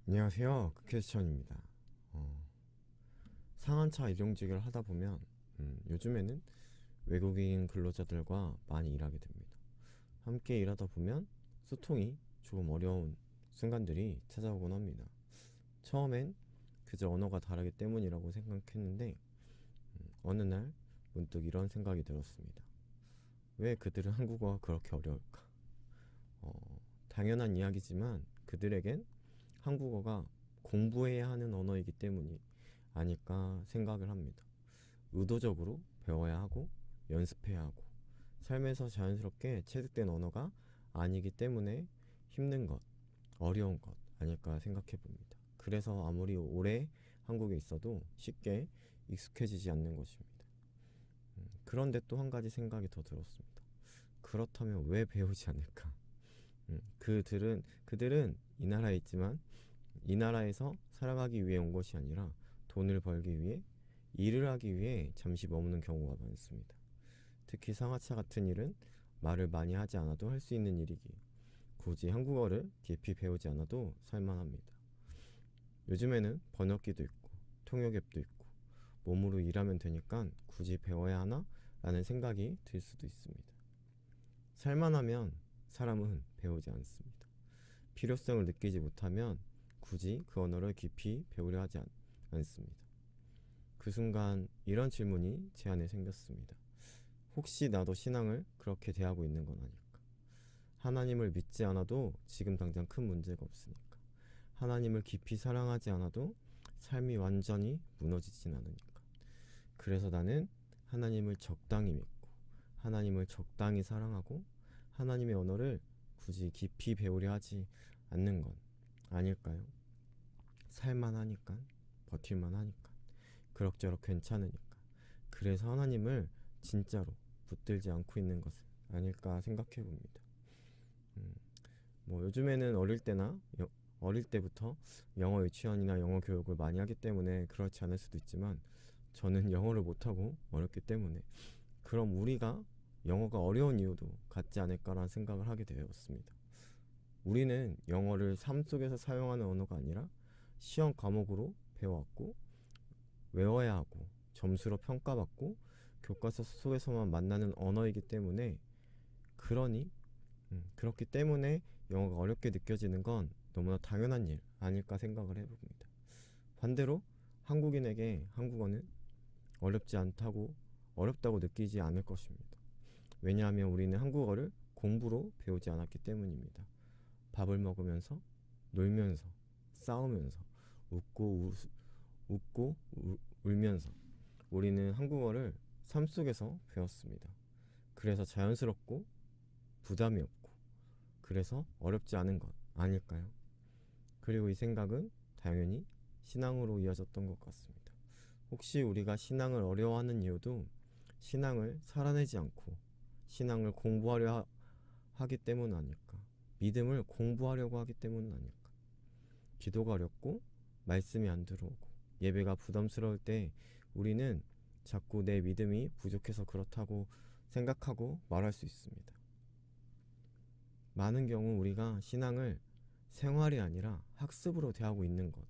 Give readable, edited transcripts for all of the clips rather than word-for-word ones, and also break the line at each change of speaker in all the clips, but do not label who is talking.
안녕하세요. 크캐스천입니다. 상한차 일용직을 하다 보면 요즘에는 외국인 근로자들과 많이 일하게 됩니다. 함께 일하다 보면 소통이 조금 어려운 순간들이 찾아오곤 합니다. 처음엔 그저 언어가 다르기 때문이라고 생각했는데 어느 날 문득 이런 생각이 들었습니다. 왜 그들은 한국어가 그렇게 어려울까? 당연한 이야기지만 그들에겐 한국어가 공부해야 하는 언어이기 때문이 아닐까 생각을 합니다. 의도적으로 배워야 하고 연습해야 하고 삶에서 자연스럽게 체득된 언어가 아니기 때문에 힘든 것, 어려운 것 아닐까 생각해 봅니다. 그래서 아무리 오래 한국에 있어도 쉽게 익숙해지지 않는 것입니다. 그런데 또 한 가지 생각이 더 들었습니다. 그렇다면 왜 배우지 않을까? 그들은 이 나라에 있지만 이 나라에서 살아가기 위해 온 것이 아니라 돈을 벌기 위해 일을 하기 위해 잠시 머무는 경우가 많습니다. 특히 상하차 같은 일은 말을 많이 하지 않아도 할 수 있는 일이기에 굳이 한국어를 깊이 배우지 않아도 살만합니다. 요즘에는 번역기도 있고 통역 앱도 있고 몸으로 일하면 되니까 굳이 배워야 하나? 라는 생각이 들 수도 있습니다. 살만하면 사람은 배우지 않습니다. 필요성을 느끼지 못하면 굳이 그 언어를 깊이 배우려 하지 않습니다. 그 순간 이런 질문이 제 안에 생겼습니다. 혹시 나도 신앙을 그렇게 대하고 있는 건 아닐까? 하나님을 믿지 않아도 지금 당장 큰 문제가 없으니까. 하나님을 깊이 사랑하지 않아도 삶이 완전히 무너지진 않으니까. 그래서 나는 하나님을 적당히 믿고 하나님을 적당히 사랑하고 하나님의 언어를 굳이 깊이 배우려 하지 않는 건 아닐까요? 살만하니까, 버틸만하니까, 그럭저럭 괜찮으니까. 그래서 하나님을 진짜로 붙들지 않고 있는 것은 아닐까 생각해 봅니다. 음, 뭐 요즘에는 어릴 때부터 영어 유치원이나 영어 교육을 많이 하기 때문에 그렇지 않을 수도 있지만 저는 영어를 못하고 어렸기 때문에 그럼 우리가 영어가 어려운 이유도 같지 않을까라는 생각을 하게 되었습니다. 우리는 영어를 삶 속에서 사용하는 언어가 아니라 시험 과목으로 배워왔고 외워야 하고 점수로 평가받고 교과서 속에서만 만나는 언어이기 때문에 그러니 그렇기 때문에 영어가 어렵게 느껴지는 건 너무나 당연한 일 아닐까 생각을 해봅니다. 반대로 한국인에게 한국어는 어렵지 않다고 어렵다고 느끼지 않을 것입니다. 왜냐하면 우리는 한국어를 공부로 배우지 않았기 때문입니다. 밥을 먹으면서 놀면서 싸우면서 웃고 웃고 울면서 우리는 한국어를 삶 속에서 배웠습니다. 그래서 자연스럽고 부담이 없고 그래서 어렵지 않은 것 아닐까요? 그리고 이 생각은 당연히 신앙으로 이어졌던 것 같습니다. 혹시 우리가 신앙을 어려워하는 이유도 신앙을 살아내지 않고 신앙을 공부하려 하기 때문 아닐까? 믿음을 공부하려고 하기 때문 아닐까? 기도가 어렵고 말씀이 안 들어오고 예배가 부담스러울 때 우리는 자꾸 내 믿음이 부족해서 그렇다고 생각하고 말할 수 있습니다. 많은 경우 우리가 신앙을 생활이 아니라 학습으로 대하고 있는 것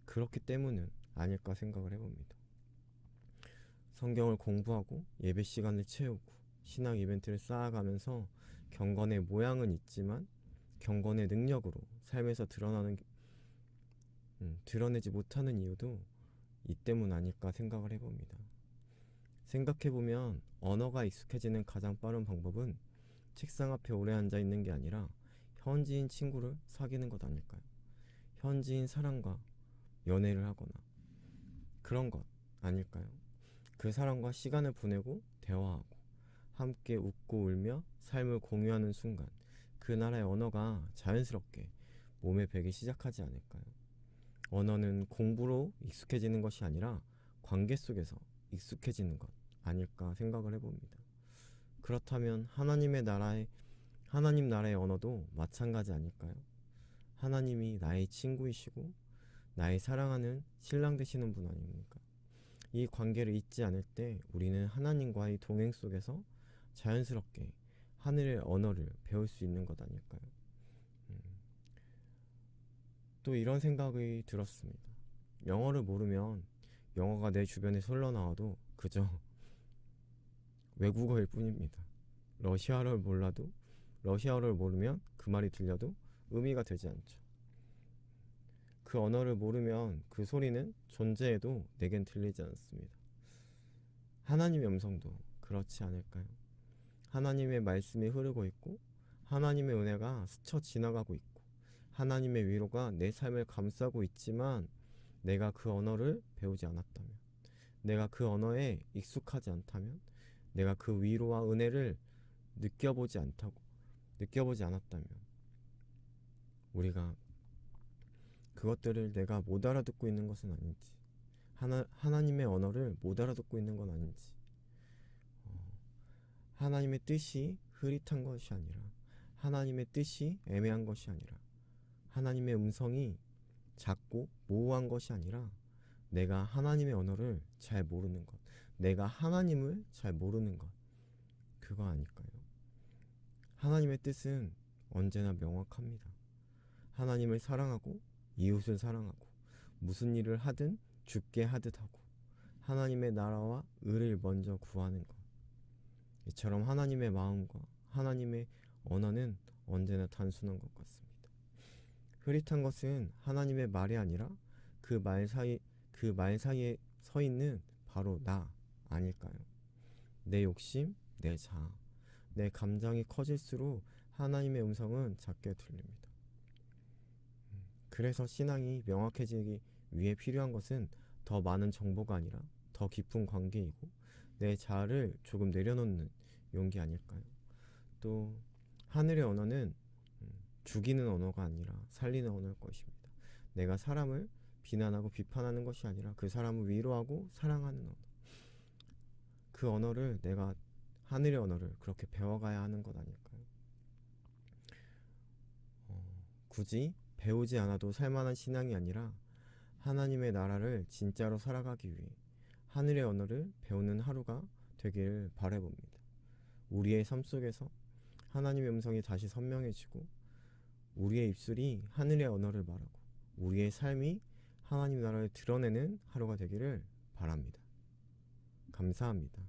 그렇기 때문은 아닐까 생각을 해봅니다. 성경을 공부하고 예배 시간을 채우고 신앙 이벤트를 쌓아가면서 경건의 모양은 있지만 경건의 능력으로 삶에서 드러내지 못하는 이유도 이 때문 아닐까 생각을 해봅니다. 생각해보면 언어가 익숙해지는 가장 빠른 방법은 책상 앞에 오래 앉아 있는 게 아니라 현지인 친구를 사귀는 것 아닐까요? 현지인 사람과 연애를 하거나 그런 것 아닐까요? 그 사람과 시간을 보내고 대화하고 함께 웃고 울며 삶을 공유하는 순간 그 나라의 언어가 자연스럽게 몸에 배기 시작하지 않을까요? 언어는 공부로 익숙해지는 것이 아니라 관계 속에서 익숙해지는 것 아닐까 생각을 해봅니다. 그렇다면 하나님 나라의 언어도 마찬가지 아닐까요? 하나님이 나의 친구이시고 나의 사랑하는 신랑 되시는 분 아닙니까? 이 관계를 잊지 않을 때 우리는 하나님과의 동행 속에서 자연스럽게 하늘의 언어를 배울 수 있는 것 아닐까요? 음, 또 이런 생각이 들었습니다. 영어를 모르면 영어가 내 주변에 흘러나와도 그저 외국어일 뿐입니다. 러시아어를 몰라도 러시아어를 모르면 그 말이 들려도 의미가 되지 않죠. 그 언어를 모르면 그 소리는 존재해도 내겐 들리지 않습니다. 하나님의 음성도 그렇지 않을까요? 하나님의 말씀이 흐르고 있고 하나님의 은혜가 스쳐 지나가고 있고 하나님의 위로가 내 삶을 감싸고 있지만 내가 그 언어를 배우지 않았다면, 내가 그 언어에 익숙하지 않다면, 내가 그 위로와 은혜를 느껴보지 않았다면 우리가 그것들을 내가 못 알아듣고 있는 것은 아닌지, 하나님의 언어를 못 알아듣고 있는 건 아닌지, 하나님의 뜻이 흐릿한 것이 아니라, 하나님의 뜻이 애매한 것이 아니라, 하나님의 음성이 작고 모호한 것이 아니라 내가 하나님의 언어를 잘 모르는 것, 내가 하나님을 잘 모르는 것, 그거 아닐까요? 하나님의 뜻은 언제나 명확합니다. 하나님을 사랑하고 이웃을 사랑하고 무슨 일을 하든 죽게 하듯 하고 하나님의 나라와 의를 먼저 구하는 것, 이처럼 하나님의 마음과 하나님의 언어는 언제나 단순한 것 같습니다. 흐릿한 것은 하나님의 말이 아니라 그 말 사이에 서 있는 바로 나 아닐까요? 내 욕심, 내 자아, 내 감정이 커질수록 하나님의 음성은 작게 들립니다. 그래서 신앙이 명확해지기 위해 필요한 것은 더 많은 정보가 아니라 더 깊은 관계이고 내 자아를 조금 내려놓는 용기 아닐까요? 또 하늘의 언어는 죽이는 언어가 아니라 살리는 언어일 것입니다. 내가 사람을 비난하고 비판하는 것이 아니라 그 사람을 위로하고 사랑하는 언어. 그 언어를 내가 하늘의 언어를 그렇게 배워가야 하는 것 아닐까요? 굳이 배우지 않아도 살만한 신앙이 아니라 하나님의 나라를 진짜로 살아가기 위해 하늘의 언어를 배우는 하루가 되기를 바라봅니다. 우리의 삶 속에서 하나님의 음성이 다시 선명해지고 우리의 입술이 하늘의 언어를 말하고 우리의 삶이 하나님 나라를 드러내는 하루가 되기를 바랍니다. 감사합니다.